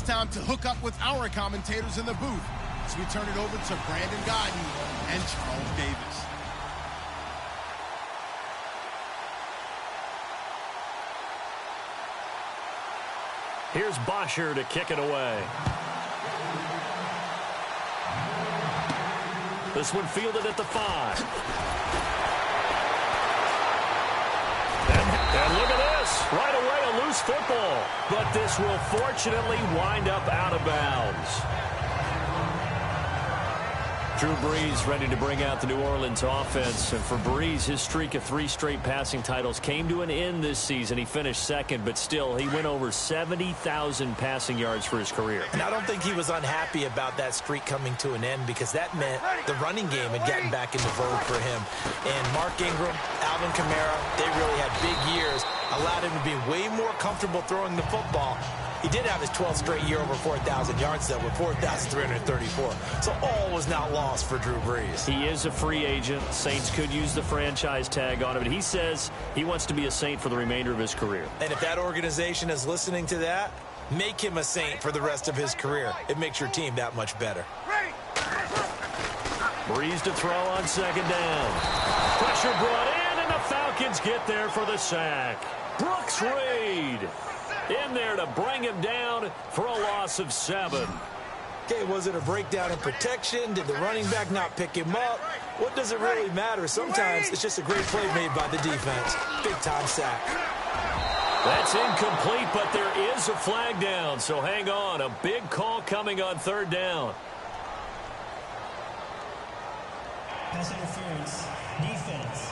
time to hook up with our commentators in the booth as we turn it over to Brandon Godden and Charles Davis. Here's Bosher to kick it away. This one fielded at the 5. And look at this. Right away, a loose football. But this will fortunately wind up out of bounds. Drew Brees ready to bring out the New Orleans offense. And for Brees, his streak of 3 straight passing titles came to an end this season. He finished second, but still, he went over 70,000 passing yards for his career. And I don't think he was unhappy about that streak coming to an end because that meant the running game had gotten back into vogue for him. And Mark Ingram, Alvin Kamara, they really had big years, allowed him to be way more comfortable throwing the football. He did have his 12th straight year over 4,000 yards, though, with 4,334. So all was not lost for Drew Brees. He is a free agent. Saints could use the franchise tag on him, but he says he wants to be a Saint for the remainder of his career. And if that organization is listening to that, make him a Saint for the rest of his career. It makes your team that much better. Brees to throw on second down. Pressure brought in, and the Falcons get there for the sack. Brooks Reed in there to bring him down for a loss of 7. Okay, was it a breakdown in protection? Did the running back not pick him up? What does it really matter? Sometimes it's just a great play made by the defense. Big-time sack. That's incomplete, but there is a flag down, so hang on. A big call coming on 3rd down. Pass interference. Defense.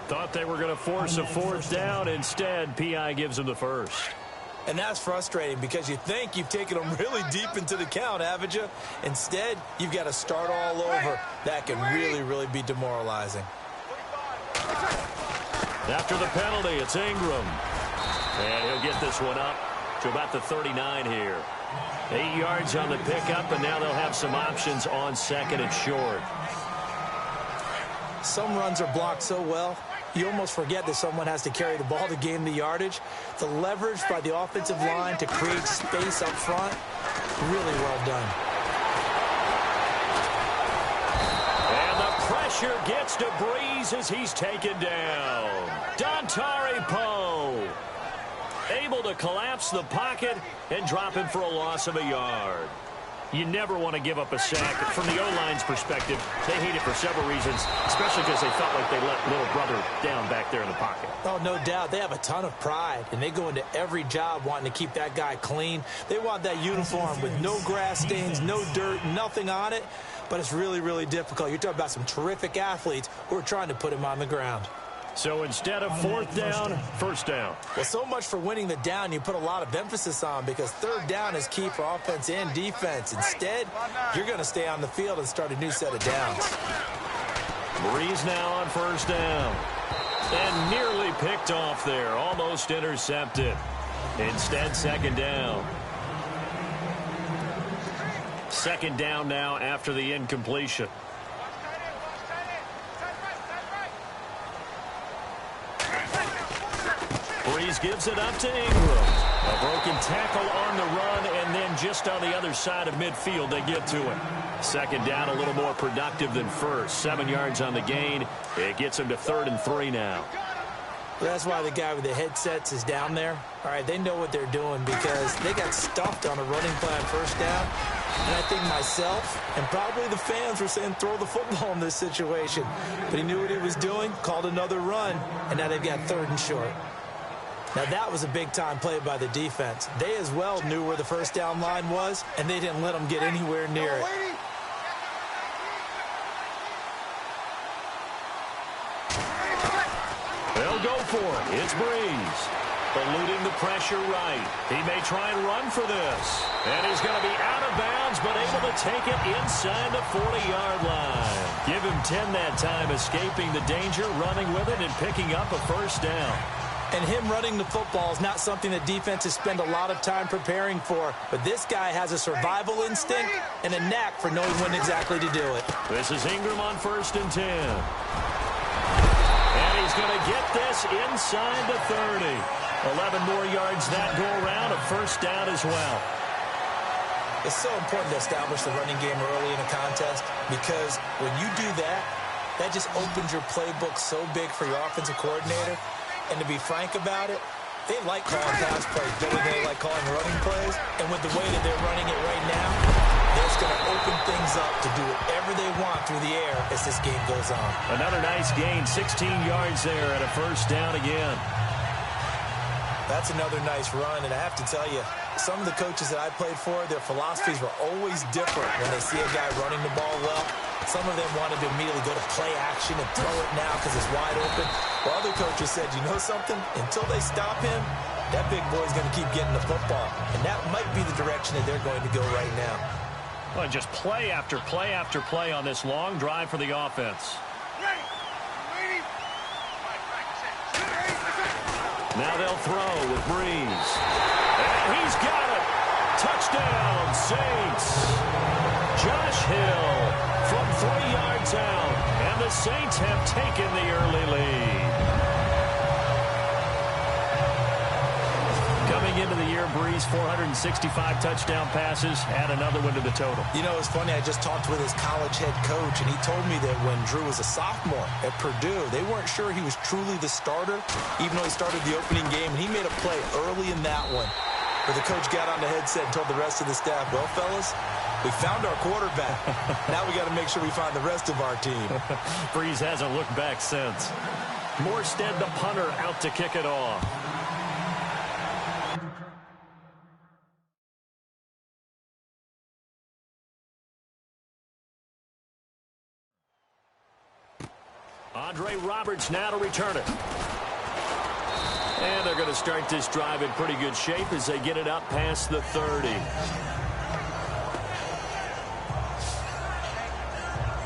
Thought they were going to force a 4th down. Instead, P.I. gives them the 1st. And that's frustrating because you think you've taken them really deep into the count, haven't you? Instead, you've got to start all over. That can really, really be demoralizing. After the penalty, it's Ingram. And he'll get this one up to about the 39 here. 8 yards on the pickup, and now they'll have some options on 2nd and short. Some runs are blocked so well, you almost forget that someone has to carry the ball to gain the yardage. The leverage by the offensive line to create space up front, really well done. And the pressure gets to Brees as he's taken down. Dontari Poe able to collapse the pocket and drop him for a loss of a yard. You never want to give up a sack. From the O-line's perspective, they hate it for several reasons, especially because they felt like they let little brother down back there in the pocket. Oh, no doubt. They have a ton of pride, and they go into every job wanting to keep that guy clean. They want that uniform with no grass stains, no dirt, nothing on it, but it's really, really difficult. You're talking about some terrific athletes who are trying to put him on the ground. So instead of 4th down, 1st down. Well, so much for winning the down you put a lot of emphasis on because 3rd down is key for offense and defense. Instead, you're going to stay on the field and start a new set of downs. Brees now on 1st down. And nearly picked off there. Almost intercepted. Instead, 2nd down. 2nd down now after the incompletion. Brees gives it up to Ingram. A broken tackle on the run, and then just on the other side of midfield, they get to him. 2nd down, a little more productive than 1st. 7 yards on the gain. It gets him to 3rd and 3 now. Well, that's why the guy with the headsets is down there. All right, they know what they're doing because they got stuffed on a running play on 1st down. And I think myself and probably the fans were saying throw the football in this situation. But he knew what he was doing, called another run, and now they've got 3rd and short. Now, that was a big-time play by the defense. They as well knew where the 1st down line was, and they didn't let them get anywhere near it. They'll go for it. It's Brees. Eluding the pressure right. He may try and run for this. And he's going to be out of bounds, but able to take it inside the 40-yard line. Give him 10 that time, escaping the danger, running with it, and picking up a 1st down. And him running the football is not something that defenses spend a lot of time preparing for. But this guy has a survival instinct and a knack for knowing when exactly to do it. This is Ingram on 1st and 10. And he's going to get this inside the 30. 11 more yards that go around, a first down as well. It's so important to establish the running game early in a contest because when you do that, that just opens your playbook so big for your offensive coordinator. And to be frank about it, they like calling pass plays better than they like calling running plays. And with the way that they're running it right now, that's going to open things up to do whatever they want through the air as this game goes on. Another nice gain, 16 yards there and a first down again. That's another nice run, and I have to tell you, some of the coaches that I played for, their philosophies were always different when they see a guy running the ball well. Some of them wanted to immediately go to play action and throw it now because it's wide open. While other coaches said, you know something? Until they stop him, that big boy's going to keep getting the football. And that might be the direction that they're going to go right now. Well, just play after play after play on this long drive for the offense. Now they'll throw with Breeze. And he's got it. Touchdown, Saints. Josh Hill from 3 yards out. And the Saints have taken the early lead. Coming into the year, Breeze, 465 touchdown passes. Add another one to the total. You know, it's funny. I just talked with his college head coach, and he told me that when Drew was a sophomore at Purdue, they weren't sure he was truly the starter, even though he started the opening game, and he made a play early in that one where the coach got on the headset and told the rest of the staff, well, fellas, we found our quarterback. Now we got to make sure we find the rest of our team. Breeze hasn't looked back since. Morstead, the punter, out to kick it off. Andre Roberts now to return it. And they're going to start this drive in pretty good shape as they get it up past the 30.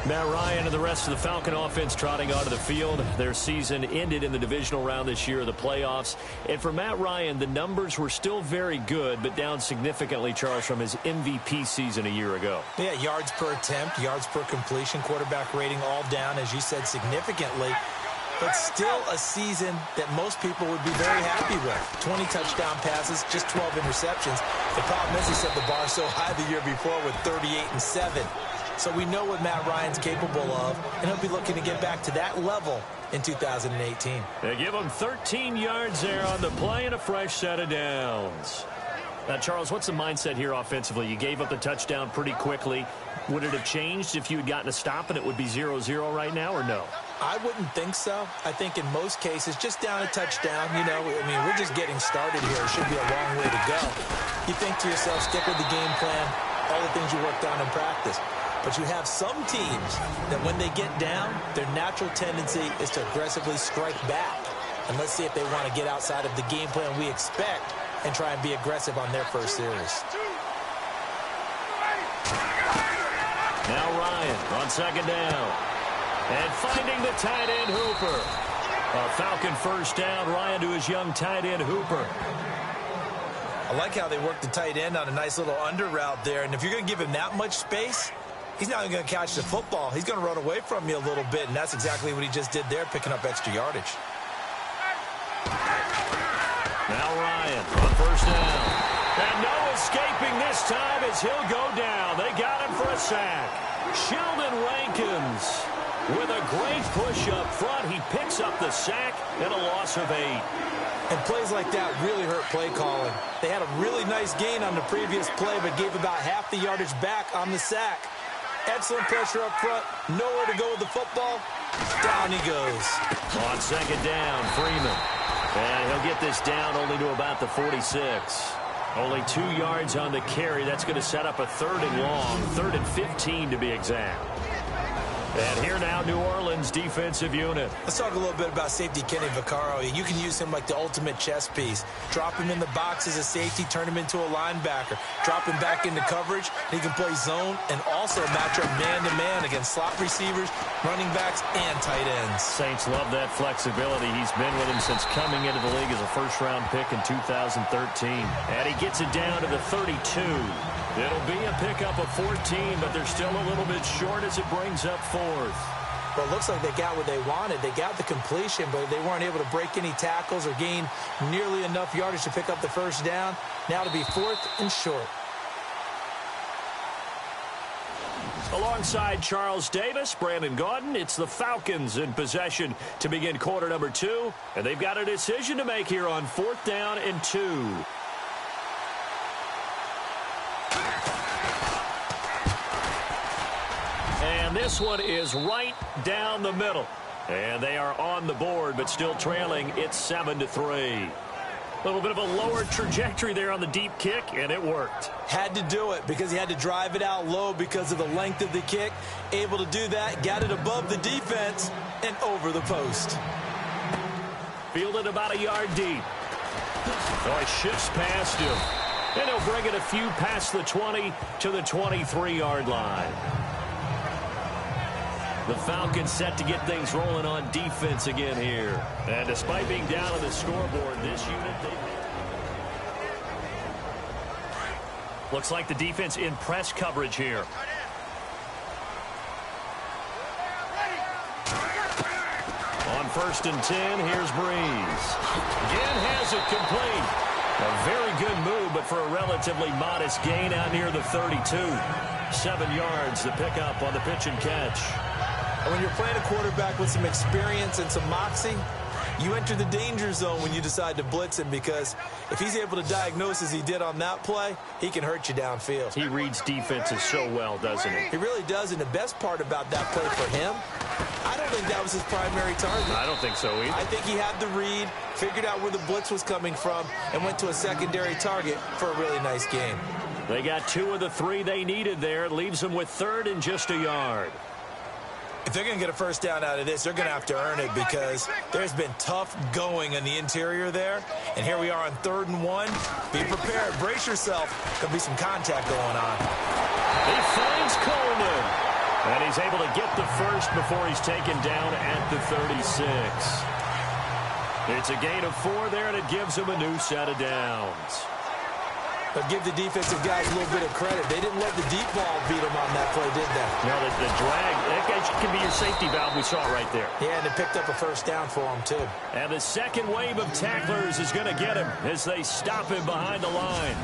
Matt Ryan and the rest of the Falcon offense trotting onto the field. Their season ended in the divisional round this year of the playoffs. And for Matt Ryan, the numbers were still very good, but down significantly, Charles, from his MVP season a year ago. Yeah, yards per attempt, yards per completion, quarterback rating all down, as you said, significantly. But still a season that most people would be very happy with. 20 touchdown passes, just 12 interceptions. The problem is he set the bar so high the year before with 38-7. So we know what Matt Ryan's capable of, and he'll be looking to get back to that level in 2018. They give him 13 yards there on the play and a fresh set of downs. Now, Charles, what's the mindset here offensively? You gave up the touchdown pretty quickly. Would it have changed if you had gotten a stop and it would be 0-0 right now, or no? I wouldn't think so. I think in most cases, just down a touchdown, you know, I mean, we're just getting started here. It should be a long way to go. You think to yourself, stick with the game plan, all the things you worked on in practice. But you have some teams that when they get down, their natural tendency is to aggressively strike back. And let's see if they want to get outside of the game plan we expect and try and be aggressive on their first series. Now Ryan on second down. And finding the tight end Hooper. A Falcon first down. Ryan to his young tight end Hooper. I like how they work the tight end on a nice little under route there. And if you're going to give him that much space, he's not going to catch the football. He's going to run away from you a little bit, and that's exactly what he just did there, picking up extra yardage. Now Ryan on first down. And no escaping this time as he'll go down. They got him for a sack. Sheldon Rankins with a great push up front. He picks up the sack and a loss of 8. And plays like that really hurt play calling. They had a really nice gain on the previous play, but gave about half the yardage back on the sack. Excellent pressure up front. Nowhere to go with the football. Down he goes. On second down, Freeman. And he'll get this down only to about the 46. Only 2 yards on the carry. That's going to set up a 3rd and long. 3rd and 15 to be exact. And here now, New Orleans defensive unit. Let's talk a little bit about safety Kenny Vaccaro. You can use him like the ultimate chess piece. Drop him in the box as a safety, turn him into a linebacker. Drop him back into coverage. He can play zone and also match up man-to-man against slot receivers, running backs, and tight ends. Saints love that flexibility. He's been with him since coming into the league as a first-round pick in 2013. And he gets it down to the 32. It'll be a pickup of 14, but they're still a little bit short as it brings up 4th. Well, it looks like they got what they wanted. They got the completion, but they weren't able to break any tackles or gain nearly enough yardage to pick up the first down. Now to be 4th and short. Alongside Charles Davis, Brandon Gaudin, it's the Falcons in possession to begin quarter number 2. And they've got a decision to make here on 4th down and 2. And this one is right down the middle. And they are on the board, but still trailing. It's 7-3. A little bit of a lower trajectory there on the deep kick, and it worked. Had to do it because he had to drive it out low because of the length of the kick. Able to do that, got it above the defense and over the post. Fielded about a yard deep. Oh, he shifts past him. And he'll bring it a few past the 20 to the 23-yard line. The Falcons set to get things rolling on defense again here. And despite being down on the scoreboard, this unit, looks like the defense in press coverage here. On 1st and 10, here's Breeze. Again has it complete. A very good move, but for a relatively modest gain out near the 32. 7 yards to pick up on the pitch and catch. And when you're playing a quarterback with some experience and some moxie, you enter the danger zone when you decide to blitz him, because if he's able to diagnose as he did on that play, he can hurt you downfield. He reads defenses so well, doesn't he? He really does, and the best part about that play for him, I don't think that was his primary target. I don't think so either. I think he had the read, figured out where the blitz was coming from, and went to a secondary target for a really nice game. They got 2 of the 3 they needed there. It leaves them with 3rd and just a yard. If they're going to get a first down out of this, they're going to have to earn it, because there's been tough going in the interior there. And here we are on 3rd and 1. Be prepared. Brace yourself. Could be some contact going on. He finds Coleman. And he's able to get the first before he's taken down at the 36. It's a gain of 4 there, and it gives him a new set of downs. But give the defensive guys a little bit of credit. They didn't let the deep ball beat them on that play, did they? No, the drag, that can be your safety valve. We saw it right there. Yeah, and it picked up a first down for them, too. And the second wave of tacklers is going to get him as they stop him behind the line.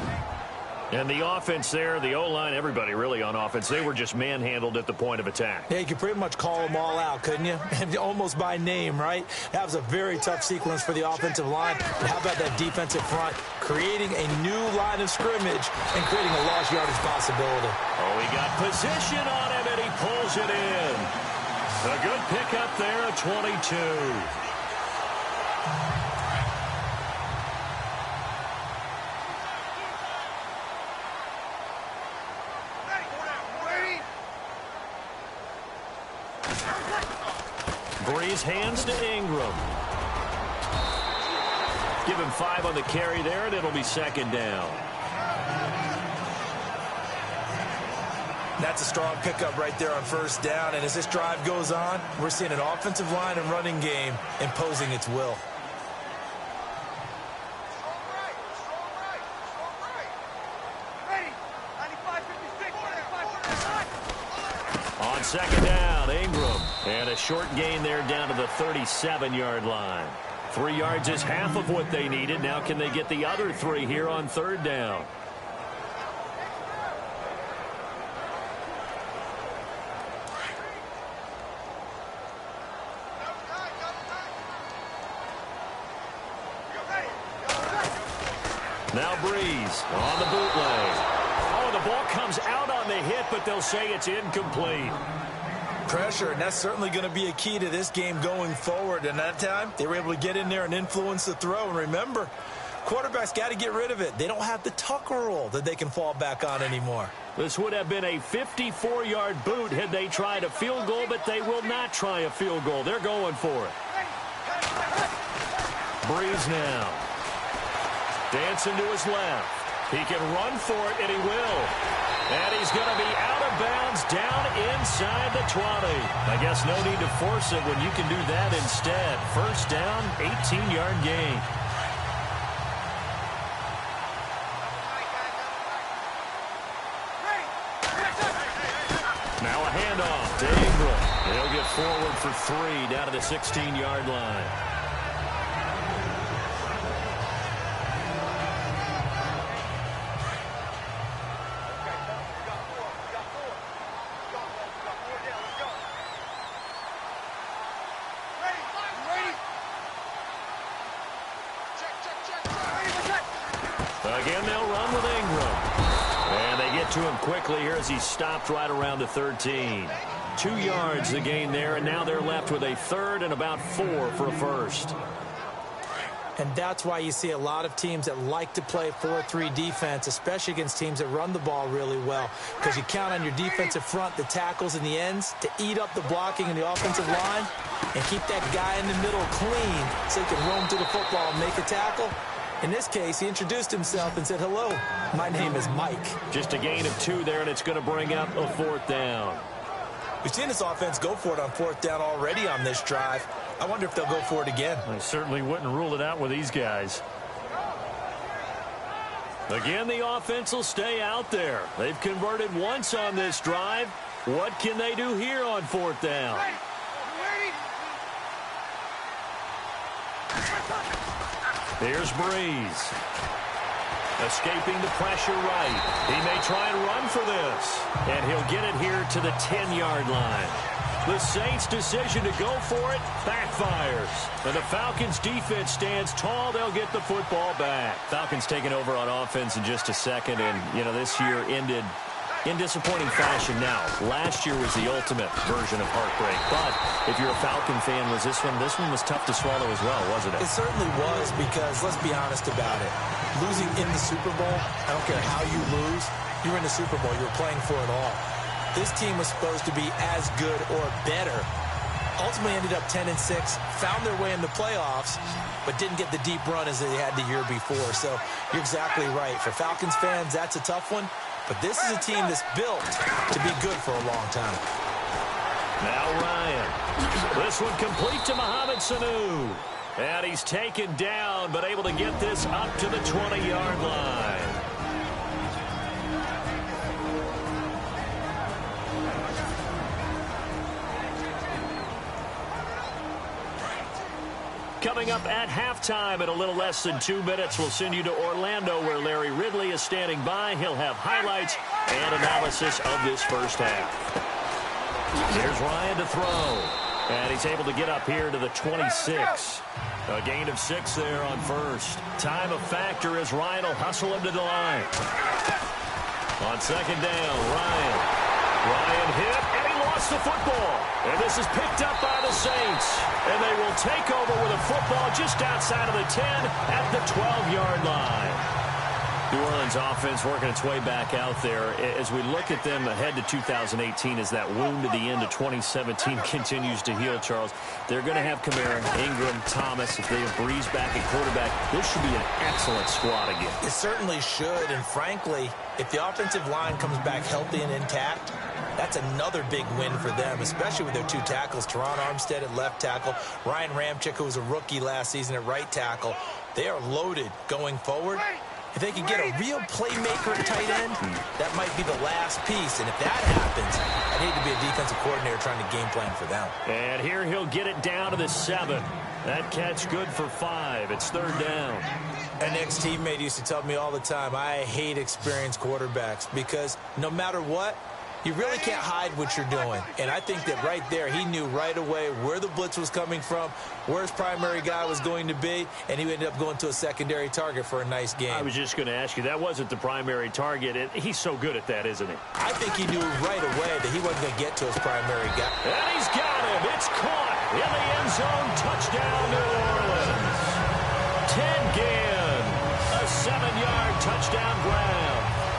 And the offense there, the O-line, everybody really on offense, they were just manhandled at the point of attack. Yeah, you could pretty much call them all out, couldn't you? Almost by name, right? That was a very tough sequence for the offensive line. But how about that defensive front creating a new line of scrimmage and creating a lost yardage possibility? Oh, he got position on him, and he pulls it in. A good pickup there at 22. Breeze hands to Ingram. Give him 5 on the carry there, and it'll be 2nd down. That's a strong pickup right there on 1st down. And as this drive goes on, we're seeing an offensive line and running game imposing its will. On 2nd down, Ingram. And a short gain there down to the 37-yard line. 3 yards is half of what they needed. Now can they get the other 3 here on 3rd down? Now Breeze on the bootleg. Oh, the ball comes out on the hit, but they'll say it's incomplete. Pressure, and that's certainly going to be a key to this game going forward. And that time, they were able to get in there and influence the throw. And remember, quarterbacks got to get rid of it. They don't have the tucker roll that they can fall back on anymore. This would have been a 54-yard boot had they tried a field goal, but they will not try a field goal. They're going for it. Breeze now. Dancing to his left. He can run for it, and he will. And he's going to be out of bounds down inside the 20. I guess no need to force it when you can do that instead. 1st down, 18-yard gain. Now a handoff to Ingram. He'll get forward for 3 down to the 16-yard line. Again, they'll run with Ingram. And they get to him quickly here as he's stopped right around the 13. 2 yards the gain there, and now they're left with a third and about 4 for a first. And that's why you see a lot of teams that like to play 4-3 defense, especially against teams that run the ball really well, because you count on your defensive front, the tackles and the ends, to eat up the blocking in the offensive line and keep that guy in the middle clean so he can roam through the football and make a tackle. In this case, he introduced himself and said, "Hello, my name is Mike." Just a gain of 2 there, and it's going to bring up a 4th down. We've seen this offense go for it on 4th down already on this drive. I wonder if they'll go for it again. I certainly wouldn't rule it out with these guys. Again, the offense will stay out there. They've converted once on this drive. What can they do here on 4th down? Here's Breeze. Escaping the pressure right. He may try and run for this. And he'll get it here to the 10-yard line. The Saints' decision to go for it backfires. And the Falcons' defense stands tall. They'll get the football back. Falcons taking over on offense in just a second. And, you know, this year ended in disappointing fashion now. Last year was the ultimate version of heartbreak. But if you're a Falcon fan, was this one was tough to swallow as well, wasn't it? It certainly was, because let's be honest about it. Losing in the Super Bowl, I don't care how you lose, you're in the Super Bowl. You're playing for it all. This team was supposed to be as good or better. Ultimately ended up 10-6, found their way in the playoffs, but didn't get the deep run as they had the year before. So you're exactly right. For Falcons fans, that's a tough one. But this is a team that's built to be good for a long time. Now Ryan. This one complete to Mohamed Sanu. And he's taken down, but able to get this up to the 20-yard line. Coming up at halftime in a little less than 2 minutes, we'll send you to Orlando, where Larry Ridley is standing by. He'll have highlights and analysis of this first half. Here's Ryan to throw. And he's able to get up here to the 26. A gain of 6 there on first. Time a factor as Ryan will hustle him to the line. On second down, Ryan hit, and he lost the football. And this is picked up by the Saints. And they will take over with a football just outside of the 10 at the 12-yard line. New Orleans offense working its way back out there. As we look at them ahead to 2018, as that wound at the end of 2017 continues to heal, Charles, they're going to have Kamara, Ingram, Thomas. If they have Breeze back at quarterback, this should be an excellent squad again. It certainly should, and frankly, if the offensive line comes back healthy and intact, that's another big win for them, especially with their 2 tackles, Teron Armstead at left tackle, Ryan Ramczyk, who was a rookie last season at right tackle. They are loaded going forward. If they can get a real playmaker at tight end, that might be the last piece. And if that happens, I'd hate to be a defensive coordinator trying to game plan for them. And here he'll get it down to the 7. That catch good for 5. It's 3rd down. An ex-teammate used to tell me all the time, I hate experienced quarterbacks, because no matter what, you really can't hide what you're doing. And I think that right there, he knew right away where the blitz was coming from, where his primary guy was going to be, and he ended up going to a secondary target for a nice game. I was just going to ask you, that wasn't the primary target. And he's so good at that, isn't he? I think he knew right away that he wasn't going to get to his primary guy. And he's got him. It's caught in the end zone. Touchdown, New Orleans. Ted Ginn, a 7-yard touchdown grab.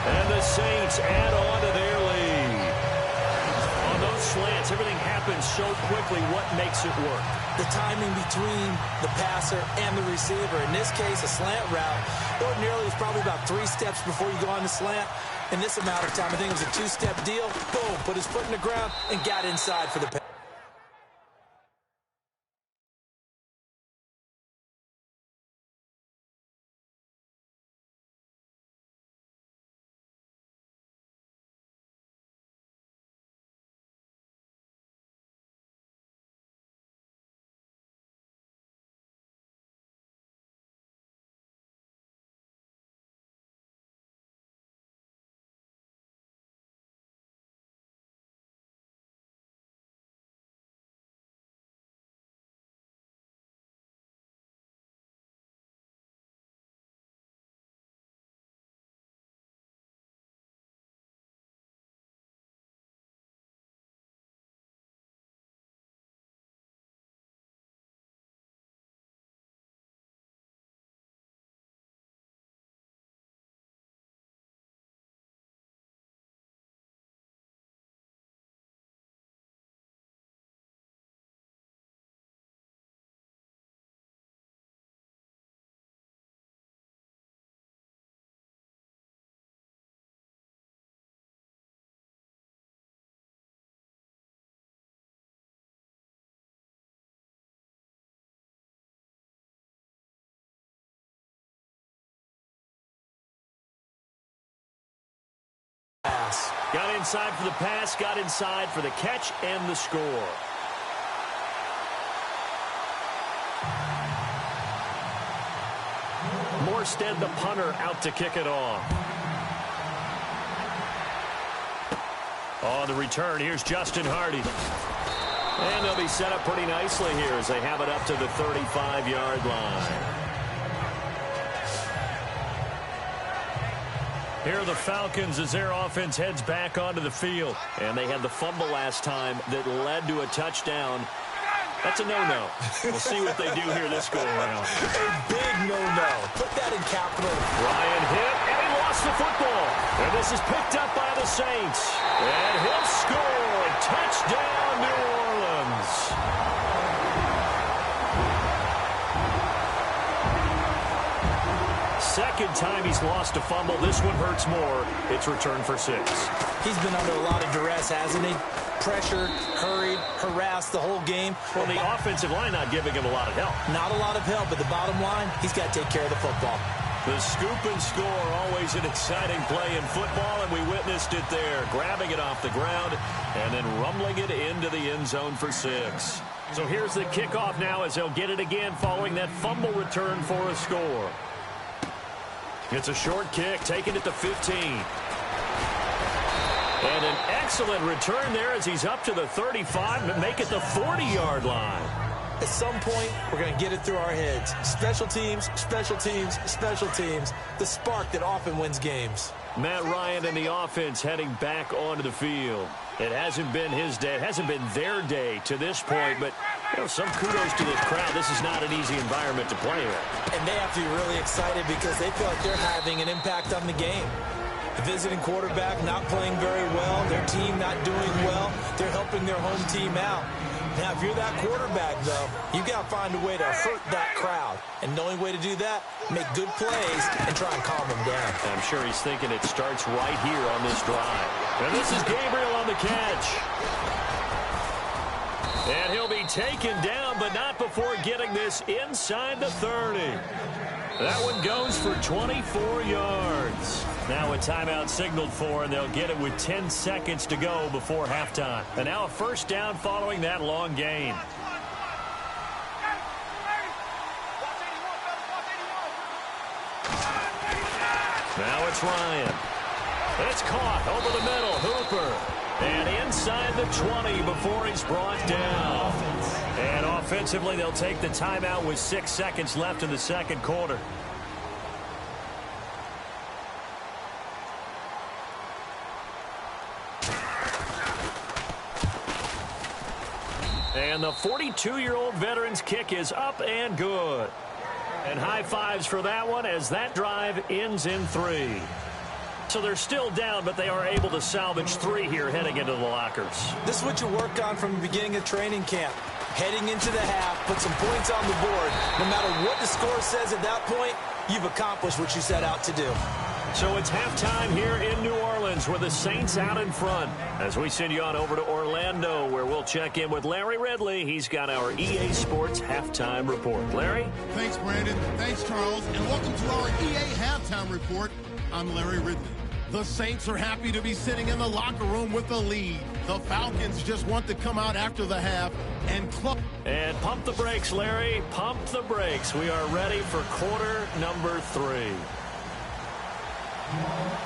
And the Saints add on to their lead. On those slants, everything happens so quickly. What makes it work? The timing between the passer and the receiver. In this case, a slant route. Ordinarily, it's probably about 3 steps before you go on the slant. In this amount of time, I think it was a 2-step deal. Boom, put his foot in the ground and got inside for the pass. Got inside for the pass, got inside for the catch and the score. Morstead, the punter, out to kick it off. On the return, here's Justin Hardy. And they'll be set up pretty nicely here as they have it up to the 35-yard line. Here are the Falcons as their offense heads back onto the field. And they had the fumble last time that led to a touchdown. That's a no-no. We'll see what they do here this go-around. A big no-no. Put that in capital. Ryan hit, and he lost the football. And this is picked up by the Saints. And he'll score. Touchdown, New Orleans. Second time he's lost a fumble. This one hurts more. It's returned for 6. He's been under a lot of duress, hasn't he? Pressured, hurried, harassed the whole game. Well, the offensive line not giving him a lot of help. Not a lot of help, but the bottom line, he's got to take care of the football. The scoop and score, always an exciting play in football, and we witnessed it there. Grabbing it off the ground and then rumbling it into the end zone for 6. So here's the kickoff now as they'll get it again following that fumble return for a score. It's a short kick, taking it to 15. And an excellent return there as he's up to the 35 and make it the 40-yard line. At some point, we're going to get it through our heads. Special teams, special teams, special teams. The spark that often wins games. Matt Ryan and the offense heading back onto the field. It hasn't been his day. It hasn't been their day to this point, but some kudos to this crowd. This is not an easy environment to play in. And they have to be really excited because they feel like they're having an impact on the game. The visiting quarterback not playing very well, their team not doing well. They're helping their home team out. Now, if you're that quarterback, though, you've got to find a way to hurt that crowd. And the only way to do that, make good plays and try and calm them down. I'm sure he's thinking it starts right here on this drive. And this is Gabriel on the catch. And he'll be taken down, but not before getting this inside the 30. That one goes for 24 yards. Now a timeout signaled for, and they'll get it with 10 seconds to go before halftime. And now a first down following that long gain. Now it's Ryan. It's caught over the middle. Hooper. And inside the 20 before he's brought down. And offensively, they'll take the timeout with 6 seconds left in the second quarter. And the 42-year-old veteran's kick is up and good. And high fives for that one as that drive ends in 3. So they're still down, but they are able to salvage 3 here heading into the lockers. This is what you work on from the beginning of training camp. Heading into the half, put some points on the board. No matter what the score says at that point, you've accomplished what you set out to do. So it's halftime here in New Orleans with the Saints out in front. As we send you on over to Orlando, where we'll check in with Larry Ridley. He's got our EA Sports halftime report. Larry? Thanks, Brandon. Thanks, Charles. And welcome to our EA halftime report. I'm Larry Ridley. The Saints are happy to be sitting in the locker room with the lead. The Falcons just want to come out after the half and club. And pump the brakes, Larry. Pump the brakes. We are ready for quarter number 3.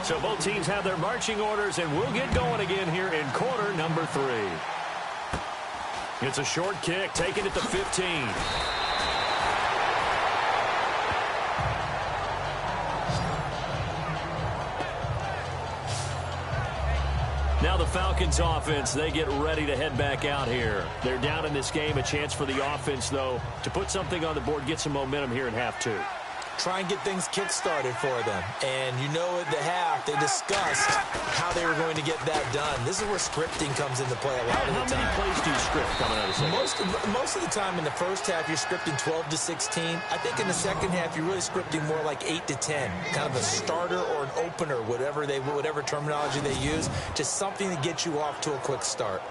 So both teams have their marching orders, and we'll get going again here in quarter number 3. It's a short kick, taking it to 15. Now the Falcons offense, they get ready to head back out here. They're down in this game. A chance for the offense, though, to put something on the board, get some momentum here in half 2. Try and get things kick-started for them. And you know at the half, they discussed how they were going to get that done. This is where scripting comes into play a lot of the time. How many plays do you script coming out of the second? Most of the time in the first half, you're scripting 12 to 16. I think in the second half, you're really scripting more like 8 to 10. Kind of a starter or an opener, whatever terminology they use. Just something to get you off to a quick start.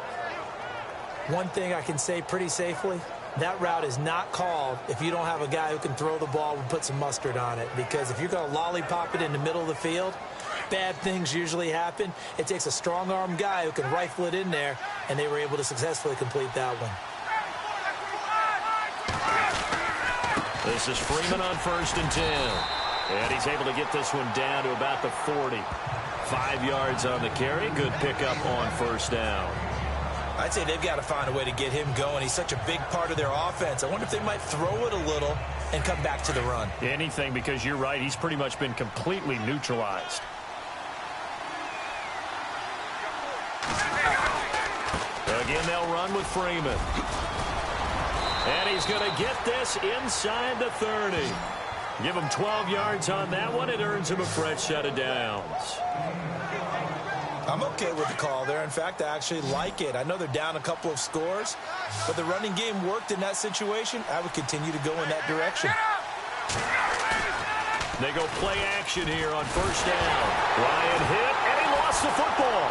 One thing I can say pretty safely, that route is not called if you don't have a guy who can throw the ball and put some mustard on it. Because if you're going to lollipop it in the middle of the field, bad things usually happen. It takes a strong-arm guy who can rifle it in there, and they were able to successfully complete that one. This is Freeman on 1st and 10. And he's able to get this one down to about the 40. 5 yards on the carry. Good pickup on 1st down. I'd say they've got to find a way to get him going. He's such a big part of their offense. I wonder if they might throw it a little and come back to the run. Anything, because you're right. He's pretty much been completely neutralized. Again, they'll run with Freeman. And he's going to get this inside the 30. Give him 12 yards on that one. It earns him a fresh set of downs. I'm okay with the call there. In fact, I actually like it. I know they're down a couple of scores, but the running game worked in that situation. I would continue to go in that direction. They go play action here on 1st down. Ryan hit, and he lost the football.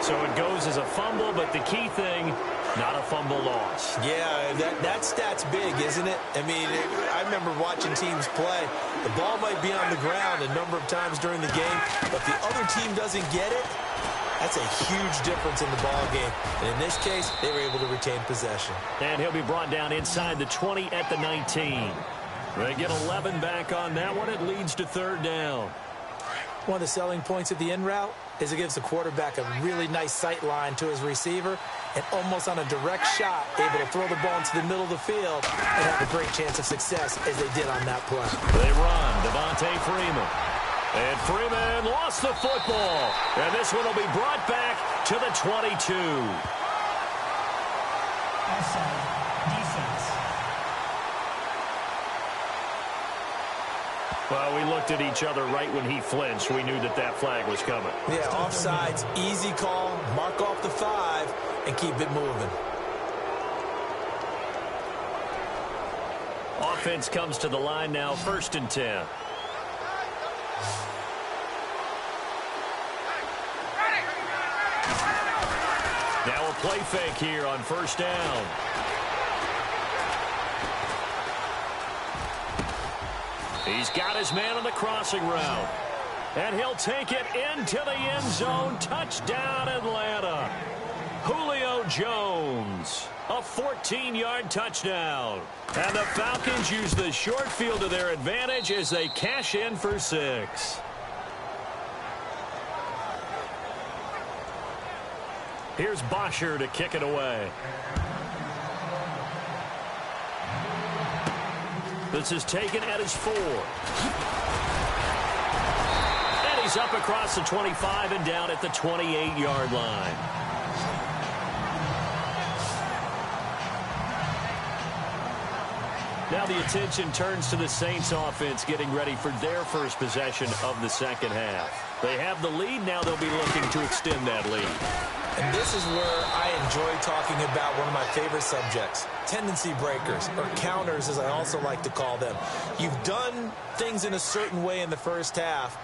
So it goes as a fumble, but the key thing, not a fumble loss. Yeah, that stat's big, isn't it? I mean, I remember watching teams play. The ball might be on the ground a number of times during the game, but if the other team doesn't get it, that's a huge difference in the ball game. And in this case, they were able to retain possession. And he'll be brought down inside the 20 at the 19. They get 11 back on that one. It leads to 3rd down. One of the selling points of the in route is it gives the quarterback a really nice sight line to his receiver and almost on a direct shot able to throw the ball into the middle of the field and have a great chance of success as they did on that play. They run. Devontae Freeman. And Freeman lost the football. And this one will be brought back to the 22. Offside. Defense. Well, we looked at each other right when he flinched. We knew that that flag was coming. Yeah, offsides, easy call, mark off the 5, and keep it moving. Offense comes to the line now, 1st and 10. Now a play fake here on 1st down. He's got his man on the crossing route. And he'll take it into the end zone. Touchdown, Atlanta. Julio Jones. A 14-yard touchdown. And the Falcons use the short field to their advantage as they cash in for 6. Here's Bosher to kick it away. This is taken at his 4. And he's up across the 25 and down at the 28-yard line. Now the attention turns to the Saints offense getting ready for their first possession of the second half. They have the lead. Now they'll be looking to extend that lead. And this is where I enjoy talking about one of my favorite subjects, tendency breakers, or counters as I also like to call them. You've done things in a certain way in the first half,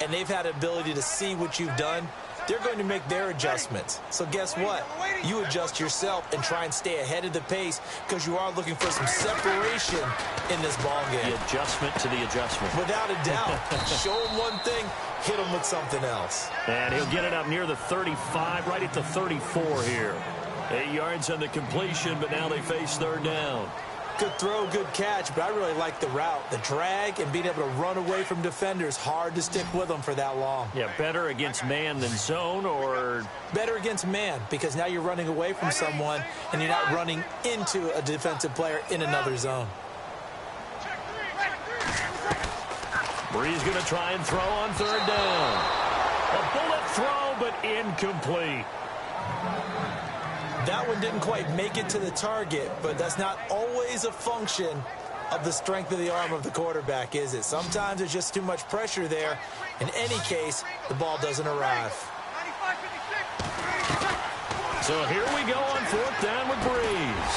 and they've had the ability to see what you've done. They're going to make their adjustments. So guess what? You adjust yourself and try and stay ahead of the pace because you are looking for some separation in this ball game. The adjustment to the adjustment. Without a doubt. Show them one thing, hit them with something else. And he'll get it up near the 35, right at the 34 here. 8 yards on the completion, but now they face 3rd down. Good throw, good catch, but I really like the route. The drag and being able to run away from defenders, hard to stick with them for that long. Yeah, better against man than zone, or? Better against man, because now you're running away from someone and you're not running into a defensive player in another zone. Bree's going to try and throw on 3rd down. A bullet throw, but incomplete. That one didn't quite make it to the target, but that's not always a function of the strength of the arm of the quarterback, is it? Sometimes there's just too much pressure there. In any case, the ball doesn't arrive. So here we go on 4th down with Breeze.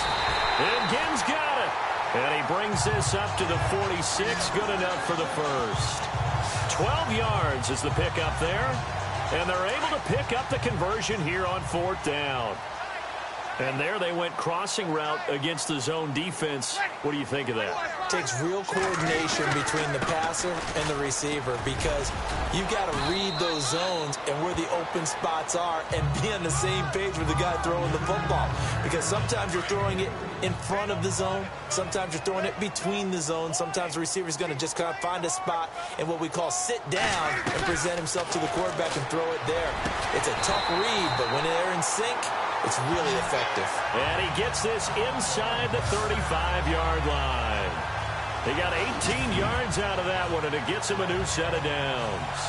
And Gibbs got it. And he brings this up to the 46. Good enough for the first. 12 yards is the pickup there. And they're able to pick up the conversion here on 4th down. And there they went crossing route against the zone defense. What do you think of that? Takes real coordination between the passer and the receiver because you got to read those zones and where the open spots are and be on the same page with the guy throwing the football. Because sometimes you're throwing it in front of the zone. Sometimes you're throwing it between the zones. Sometimes the receiver's going to just kind of find a spot and what we call sit down and present himself to the quarterback and throw it there. It's a tough read, but when they're in sync, it's really effective. And he gets this inside the 35-yard line. He got 18 yards out of that one, and it gets him a new set of downs.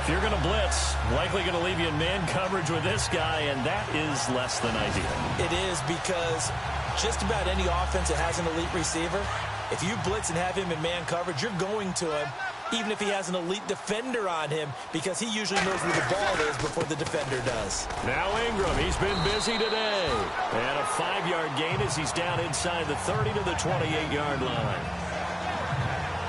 If you're going to blitz, likely going to leave you in man coverage with this guy, and that is less than ideal. It is because just about any offense that has an elite receiver, if you blitz and have him in man coverage, you're going to him, even if he has an elite defender on him, because he usually knows where the ball is before the defender does. Now Ingram, he's been busy today. And a 5-yard gain as he's down inside the 30 to the 28-yard line.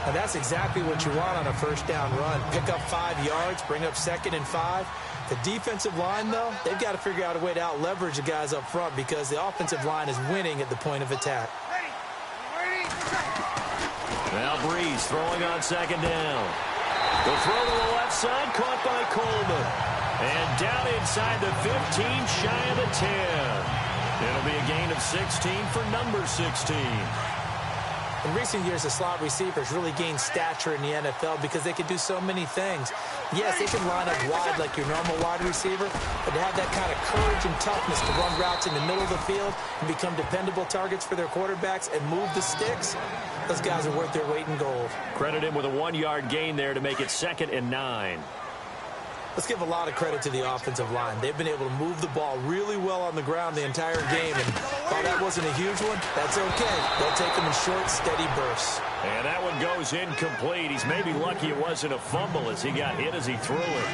And that's exactly what you want on a first down run. Pick up 5 yards, bring up 2nd and 5. The defensive line, though, they've got to figure out a way to out-leverage the guys up front because the offensive line is winning at the point of attack. Now Breeze throwing on 2nd down. The throw to the left side, caught by Coleman. And down inside the 15, shy of the 10. It'll be a gain of 16 for number 16. In recent years, the slot receivers really gained stature in the NFL because they can do so many things. Yes, they can line up wide like your normal wide receiver, but to have that kind of courage and toughness to run routes in the middle of the field and become dependable targets for their quarterbacks and move the sticks, those guys are worth their weight in gold. Credit him with a 1-yard gain there to make it 2nd and 9. Let's give a lot of credit to the offensive line. They've been able to move the ball really well on the ground the entire game. And while that wasn't a huge one, that's okay. They'll take them in short, steady bursts. And that one goes incomplete. He's maybe lucky it wasn't a fumble as he got hit as he threw it.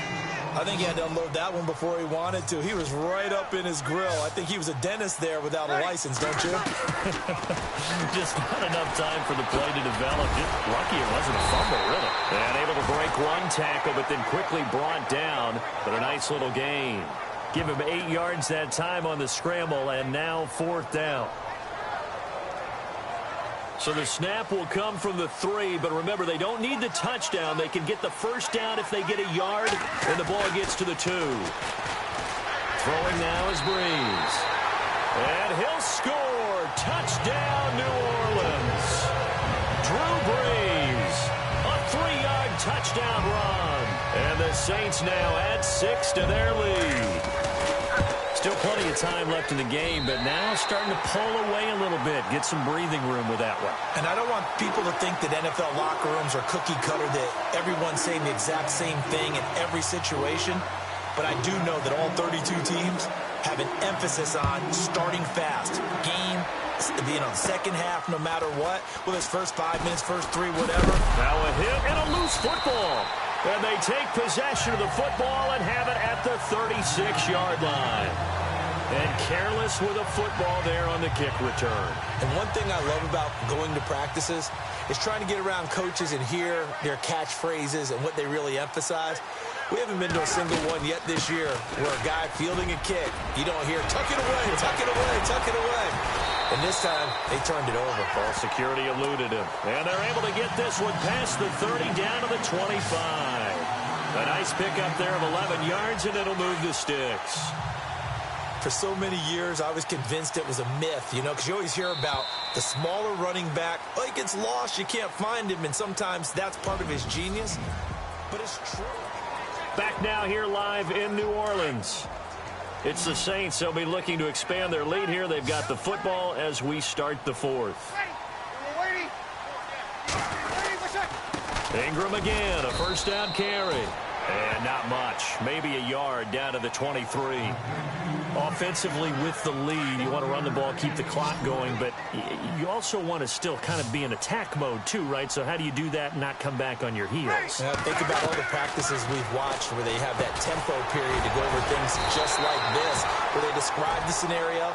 I think he had to unload that one before he wanted to. He was right up in his grill. I think he was a dentist there without a license, don't you? Just not enough time for the play to develop. Just lucky it wasn't a fumble, really. And able to break one tackle, but then quickly brought down. But a nice little gain. Give him 8 yards that time on the scramble, and now 4th down. So the snap will come from the 3, but remember, they don't need the touchdown. They can get the first down if they get a yard, and the ball gets to the 2. Throwing now is Breeze. And he'll score. Touchdown, New Orleans. Drew Brees. A 3-yard touchdown run. And the Saints now add 6 to their lead. Still plenty of time left in the game, but now starting to pull away a little bit. Get some breathing room with that one. And I don't want people to think that NFL locker rooms are cookie cutter, that everyone's saying the exact same thing in every situation. But I do know that all 32 teams have an emphasis on starting fast. Game, second half, no matter what. Whether it's first 5 minutes, first 3, whatever. Now a hit and a loose football. And they take possession of the football and have it at the 36-yard line. And careless with a football there on the kick return. And one thing I love about going to practices is trying to get around coaches and hear their catchphrases and what they really emphasize. We haven't been to a single one yet this year where a guy fielding a kick, you don't hear, tuck it away, tuck it away, tuck it away. And this time, they turned it over. Ball security eluded him. And they're able to get this one past the 30 down to the 25. A nice pickup there of 11 yards, and it'll move the sticks. For so many years, I was convinced it was a myth, because you always hear about the smaller running back. Oh, he gets lost, you can't find him, and sometimes that's part of his genius. But it's true. Back now here live in New Orleans. It's the Saints. They'll be looking to expand their lead here. They've got the football as we start the 4th. Ingram again, a first down carry. And not much. Maybe a yard down to the 23. Offensively with the lead, you want to run the ball, keep the clock going, but you also want to still kind of be in attack mode too, right? So how do you do that and not come back on your heels? Yeah, think about all the practices we've watched where they have that tempo period to go over things just like this, where they describe the scenario,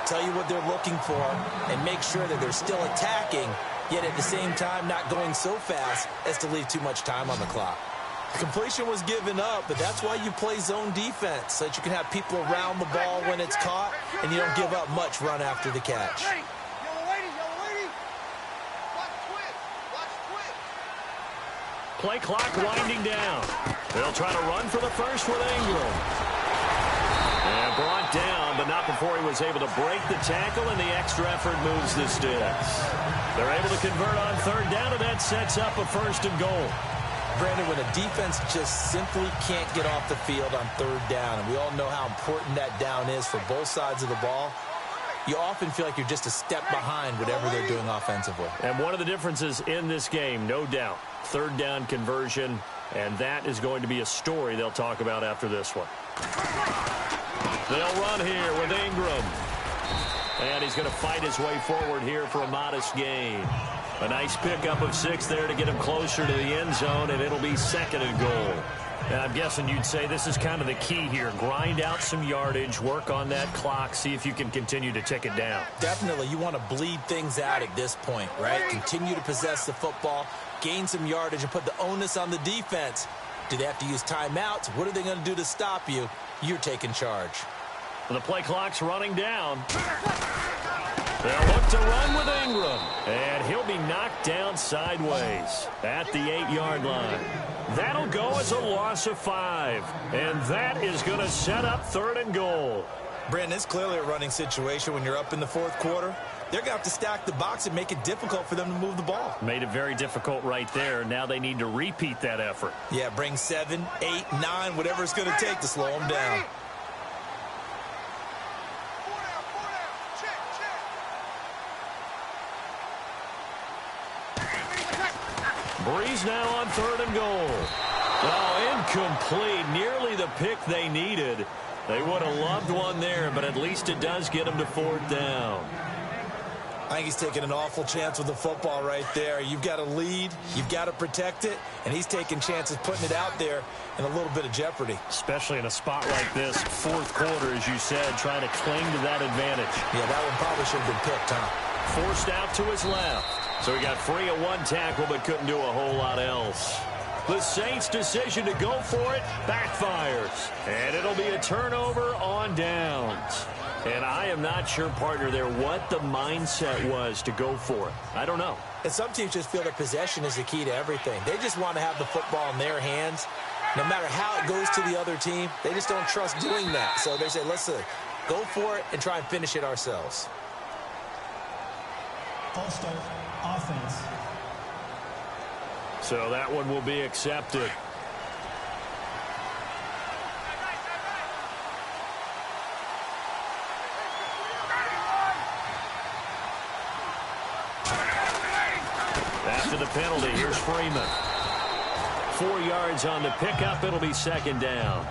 tell you what they're looking for, and make sure that they're still attacking, yet at the same time not going so fast as to leave too much time on the clock. The completion was given up, but that's why you play zone defense, so that you can have people around the ball when it's caught, and you don't give up much run after the catch. Play clock winding down. They'll try to run for the first with Ingram. And brought down, but not before he was able to break the tackle, and the extra effort moves the sticks. They're able to convert on third down, and that sets up a 1st and goal. Brandon, when a defense just simply can't get off the field on third down, and we all know how important that down is for both sides of the ball, you often feel like you're just a step behind whatever they're doing offensively. And one of the differences in this game, no doubt, third down conversion, and that is going to be a story they'll talk about after this one. They'll run here with Ingram. And he's going to fight his way forward here for a modest gain. A nice pickup of 6 there to get him closer to the end zone, and it'll be 2nd and goal. And I'm guessing you'd say this is kind of the key here. Grind out some yardage, work on that clock, see if you can continue to tick it down. Definitely. You want to bleed things out at this point, right? Continue to possess the football, gain some yardage, and put the onus on the defense. Do they have to use timeouts? What are they going to do to stop you? You're taking charge. The play clock's running down. They'll look to run with Ingram. And he'll be knocked down sideways at the 8-yard line. That'll go as a loss of 5. And that is going to set up 3rd and goal. Brandon, it's clearly a running situation when you're up in the 4th quarter. They're going to have to stack the box and make it difficult for them to move the ball. Made it very difficult right there. Now they need to repeat that effort. Yeah, bring 7, 8, 9, whatever it's going to take to slow them down. Breeze now on 3rd and goal. Oh, incomplete. Nearly the pick they needed. They would have loved one there, but at least it does get them to 4th down. I think he's taking an awful chance with the football right there. You've got to lead, you've got to protect it, and he's taking chances putting it out there in a little bit of jeopardy. Especially in a spot like this, 4th quarter, as you said, trying to cling to that advantage. Yeah, that one probably should have been picked, huh? Forced out to his left. So he got free of one tackle, but couldn't do a whole lot else. The Saints' decision to go for it backfires. And it'll be a turnover on downs. And I am not sure, partner, there what the mindset was to go for it. I don't know. And some teams just feel that possession is the key to everything. They just want to have the football in their hands. No matter how it goes to the other team, they just don't trust doing that. So they say, let's go for it and try and finish it ourselves. False start, offense. So that one will be accepted. After the penalty, here's Freeman. 4 yards on the pickup. It'll be 2nd down.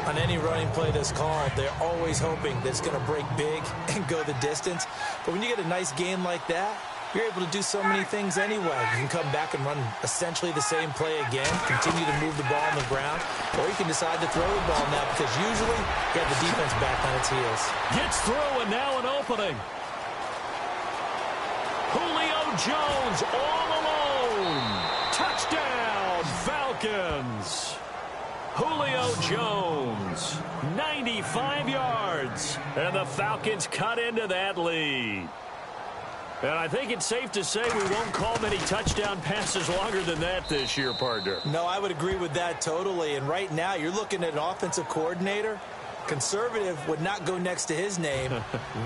On any running play that's called, they're always hoping that it's going to break big and go the distance. But when you get a nice gain like that, you're able to do so many things anyway. You can come back and run essentially the same play again, continue to move the ball on the ground, or you can decide to throw the ball now because usually you have the defense back on its heels. Gets through, and now an opening. Julio Jones all alone. Touchdown, Falcons. Julio Jones, 95 yards, and the Falcons cut into that lead. And I think it's safe to say we won't call many touchdown passes longer than that this year, partner. No, I would agree with that totally. And right now, you're looking at an offensive coordinator. Conservative would not go next to his name.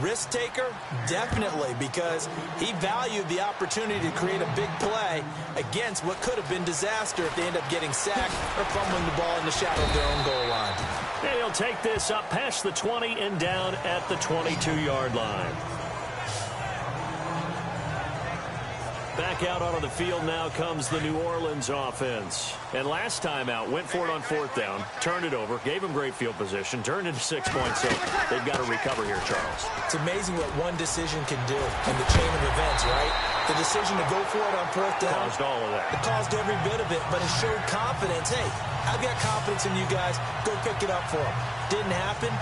Risk taker, definitely, because he valued the opportunity to create a big play against what could have been disaster if they end up getting sacked or fumbling the ball in the shadow of their own goal line. And he'll take this up past the 20 and down at the 22-yard line. Back out onto the field now comes the New Orleans offense. And last time out, went for it on 4th down, turned it over, gave them great field position, turned into 6 points. So they've got to recover here, Charles. It's amazing what one decision can do in the chain of events, right? The decision to go for it on 4th down. Caused all of that. It caused every bit of it, but it showed confidence. Hey, I've got confidence in you guys. Go pick it up for them. Didn't happen.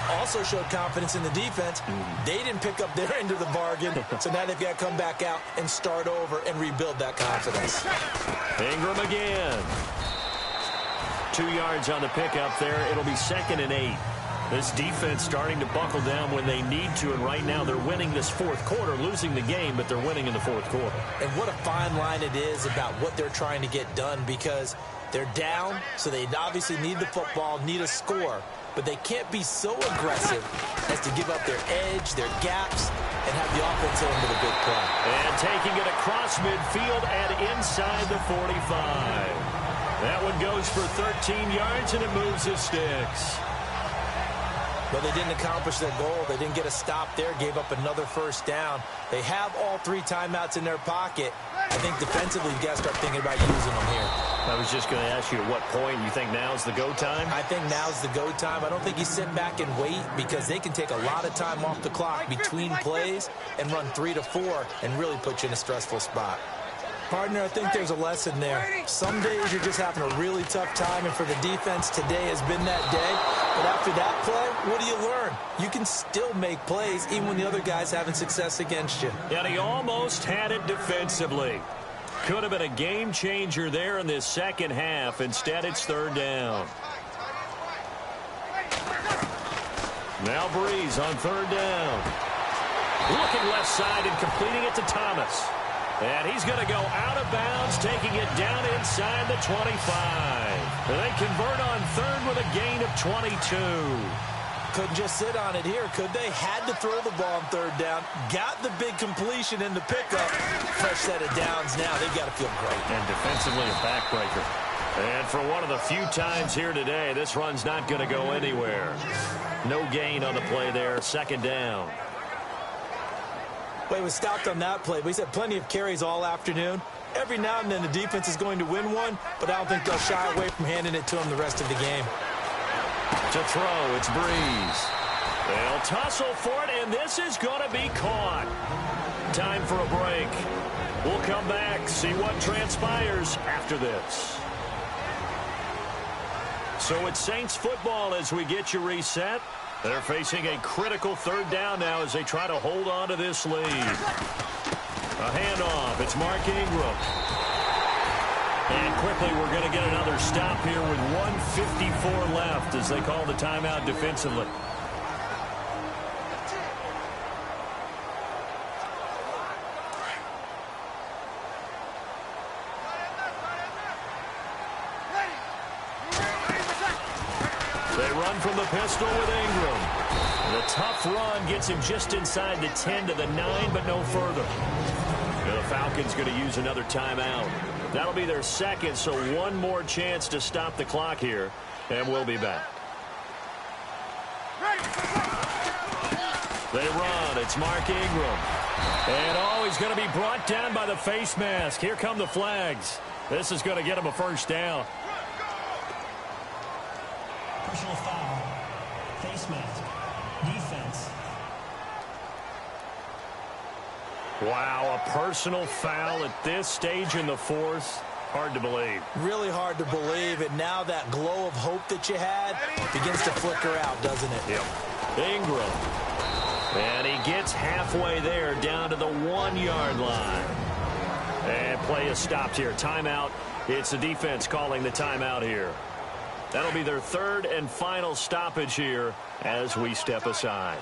Also showed confidence in the defense. They didn't pick up their end of the bargain, so now they've got to come back out and start over and rebuild that confidence. Ingram again. 2 yards on the pickup there. It'll be 2nd and 8. This defense starting to buckle down when they need to, and right now they're winning this fourth quarter, losing the game, but they're winning in the fourth quarter. And what a fine line it is about what they're trying to get done, because they're down, so they obviously need the football, need a score, but they can't be so aggressive as to give up their edge, their gaps, and have the offense hit them with a big play. And taking it across midfield and inside the 45. That one goes for 13 yards, and it moves his sticks. But they didn't accomplish their goal. They didn't get a stop there, gave up another first down. They have all 3 timeouts in their pocket. I think defensively, you've got to start thinking about using them here. I was just going to ask you at what point you think now's the go time? I think now's the go time. I don't think you sit back and wait, because they can take a lot of time off the clock between plays and run 3 to 4 and really put you in a stressful spot. Partner, I think there's a lesson there. Some days you're just having a really tough time, and for the defense, today has been that day. But after that play, what do you learn? You can still make plays even when the other guy's having success against you. And he almost had it defensively. Could have been a game changer there in this second half. Instead, it's 3rd down. Now Breeze on 3rd down. Looking left side and completing it to Thomas. And he's going to go out of bounds, taking it down inside the 25. They convert on 3rd with a gain of 22. Couldn't just sit on it here, could they? Had to throw the ball on 3rd down. Got the big completion in the pickup. Fresh set of downs now. They've got to feel great. And defensively a backbreaker. And for one of the few times here today, this run's not going to go anywhere. No gain on the play there. 2nd down. Well, he was stopped on that play, but he's had plenty of carries all afternoon. Every now and then the defense is going to win one, but I don't think they'll shy away from handing it to him the rest of the game. To throw, it's Breeze. They'll tussle for it, and this is going to be caught. Time for a break. We'll come back, see what transpires after this. So it's Saints football as we get you reset. They're facing a critical 3rd down now as they try to hold on to this lead. A handoff. It's Mark Ingram. And quickly we're going to get another stop here with 1:54 left as they call the timeout defensively. They run from the pistol with Ingram. The tough run gets him just inside the 10 to the 9, but no further. The Falcons going to use another timeout. That'll be their 2nd, so one more chance to stop the clock here, and we'll be back. They run. It's Mark Ingram. And, he's going to be brought down by the face mask. Here come the flags. This is going to get him a first down. Personal foul. Face mask. Defense. Wow, a personal foul at this stage in the 4th. Hard to believe. Really hard to believe, and now that glow of hope that you had begins to flicker out, doesn't it? Yep. Ingram. And he gets halfway there down to the 1-yard line. And play is stopped here. Timeout. It's the defense calling the timeout here. That'll be their 3rd and final stoppage here as we step aside.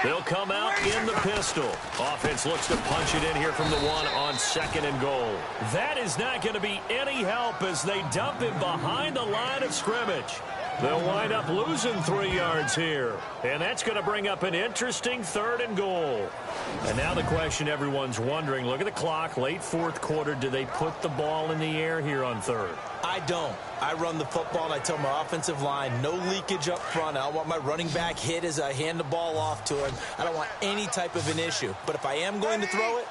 They'll come out in the pistol. Offense looks to punch it in here from the 1 on 2nd and goal. That is not going to be any help as they dump him behind the line of scrimmage. They'll wind up losing 3 yards here. And that's going to bring up an interesting 3rd and goal. And now the question everyone's wondering, look at the clock, late 4th quarter, do they put the ball in the air here on 3rd? I don't. I run the football, and I tell my offensive line, no leakage up front. I don't want my running back hit as I hand the ball off to him. I don't want any type of an issue. But if I am going to throw it,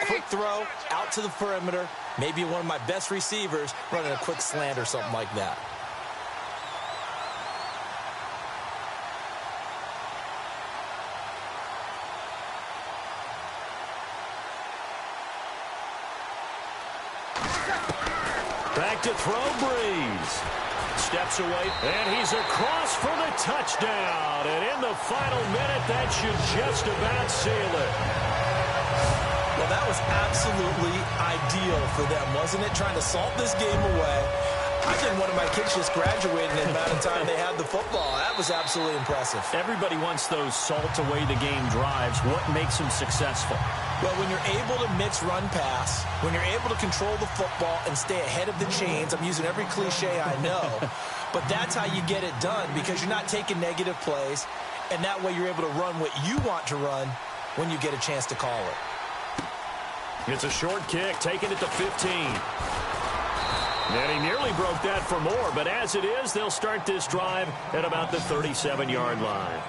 quick throw, out to the perimeter, maybe one of my best receivers running a quick slant or something like that. Back to throw, Breeze. Steps away, and he's across for the touchdown. And in the final minute, that should just about seal it. Well, that was absolutely ideal for them, wasn't it? Trying to salt this game away. I think one of my kids just graduated in the amount of time they had the football. That was absolutely impressive. Everybody wants those salt-away-the-game drives. What makes them successful? Well, when you're able to mix run-pass, when you're able to control the football and stay ahead of the chains, I'm using every cliche I know, but that's how you get it done because you're not taking negative plays, and that way you're able to run what you want to run when you get a chance to call it. It's a short kick, taking it to 15. And he nearly broke that for more, but as it is, they'll start this drive at about the 37-yard line.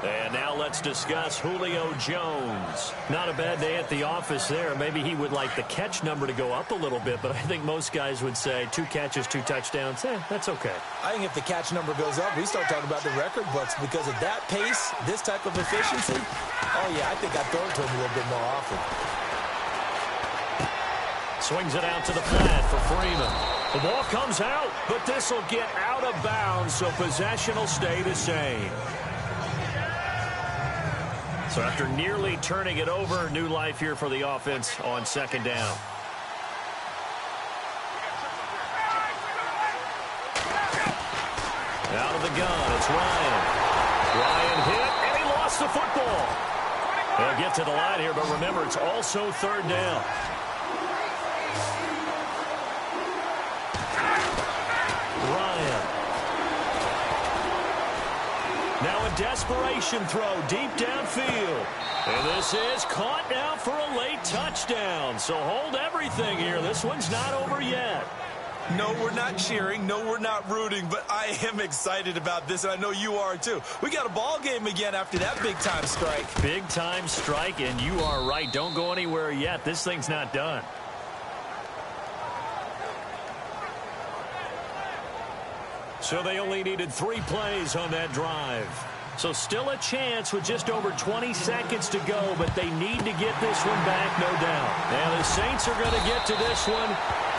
And now let's discuss Julio Jones. Not a bad day at the office there. Maybe he would like the catch number to go up a little bit, but I think most guys would say 2 catches, 2 touchdowns. That's okay. I think if the catch number goes up, we start talking about the record books because at that pace, this type of efficiency, oh, yeah, I think I'd throw it to him a little bit more often. Swings it out to the flat for Freeman. The ball comes out, but this will get out of bounds, so possession will stay the same. So after nearly turning it over, new life here for the offense on second down. Out of the gun, it's Ryan. Ryan hit, and he lost the football. They'll get to the line here, but remember, it's also third down. Ryan. Now a desperation throw deep downfield. And this is caught now for a late touchdown. So hold everything here. This one's not over yet. No, we're not cheering. No, we're not rooting. But I am excited about this, and I know you are too. We got a ball game again after that big-time strike. Big-time strike, and you are right. Don't go anywhere yet. This thing's not done. So they only needed 3 plays on that drive. So still a chance with just over 20 seconds to go, but they need to get this one back, no doubt. And the Saints are going to get to this one,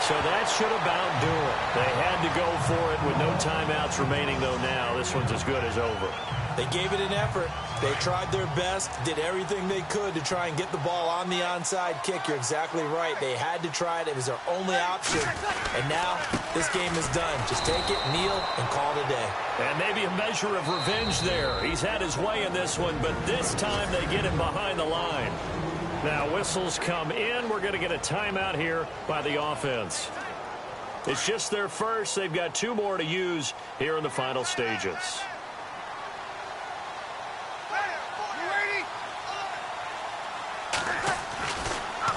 so that should about do it. They had to go for it with no timeouts remaining, though now. This one's as good as over. They gave it an effort. They tried their best, did everything they could to try and get the ball on the onside kick. You're exactly right. They had to try it. It was their only option. And now this game is done. Just take it, kneel, and call it a day. And maybe a measure of revenge there. He's had his way in this one, but this time they get him behind the line. Now whistles come in. We're going to get a timeout here by the offense. It's just their first. They've got 2 more to use here in the final stages.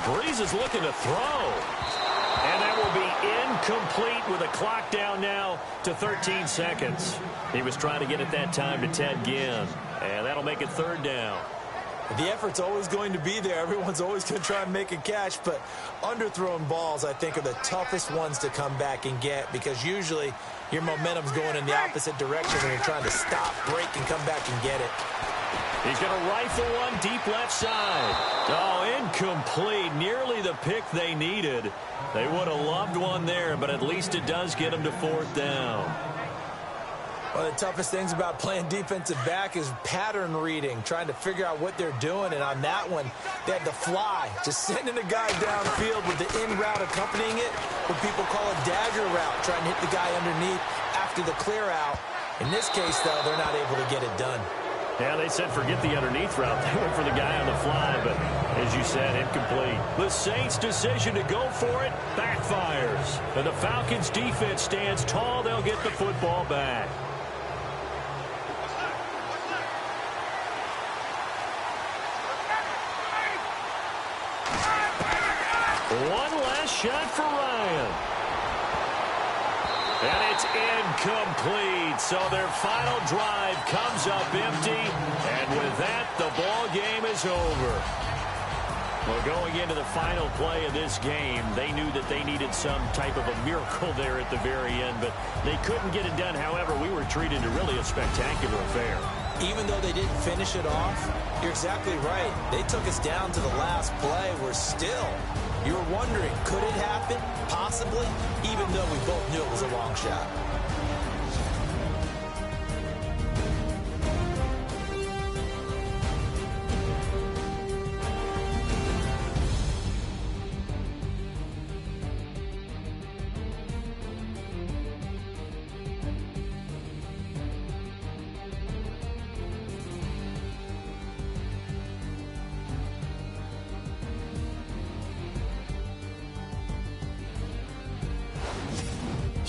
Breeze is looking to throw. And that will be incomplete with a clock down now to 13 seconds. He was trying to get it that time to Ted Ginn. And that'll make it third down. The effort's always going to be there. Everyone's always going to try and make a catch. But underthrown balls, I think, are the toughest ones to come back and get because usually your momentum's going in the opposite direction when you're trying to stop, break, and come back and get it. He's going to rifle one deep left side. Oh, incomplete. Nearly the pick they needed. They would have loved one there, but at least it does get them to fourth down. One of the toughest things about playing defensive back is pattern reading, trying to figure out what they're doing. And on that one, they had the fly, just sending a guy downfield with the in route accompanying it, what people call a dagger route, trying to hit the guy underneath after the clear out. In this case, though, they're not able to get it done. Yeah, they said forget the underneath route. They went for the guy on the fly, but as you said, incomplete. The Saints' decision to go for it backfires. And the Falcons' defense stands tall. They'll get the football back. One last shot for Ryan. And it's incomplete. So their final drive comes up empty. And with that, the ball game is over. Well, going into the final play of this game, they knew that they needed some type of a miracle there at the very end, but they couldn't get it done. However, we were treated to really a spectacular affair. Even though they didn't finish it off, you're exactly right. They took us down to the last play. We're still... You were wondering, could it happen? Possibly, even though we both knew it was a long shot.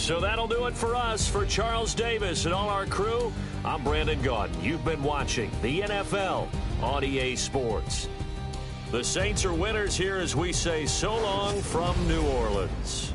So that'll do it for us. For Charles Davis and all our crew, I'm Brandon Gaudin. You've been watching the NFL on EA Sports. The Saints are winners here as we say so long from New Orleans.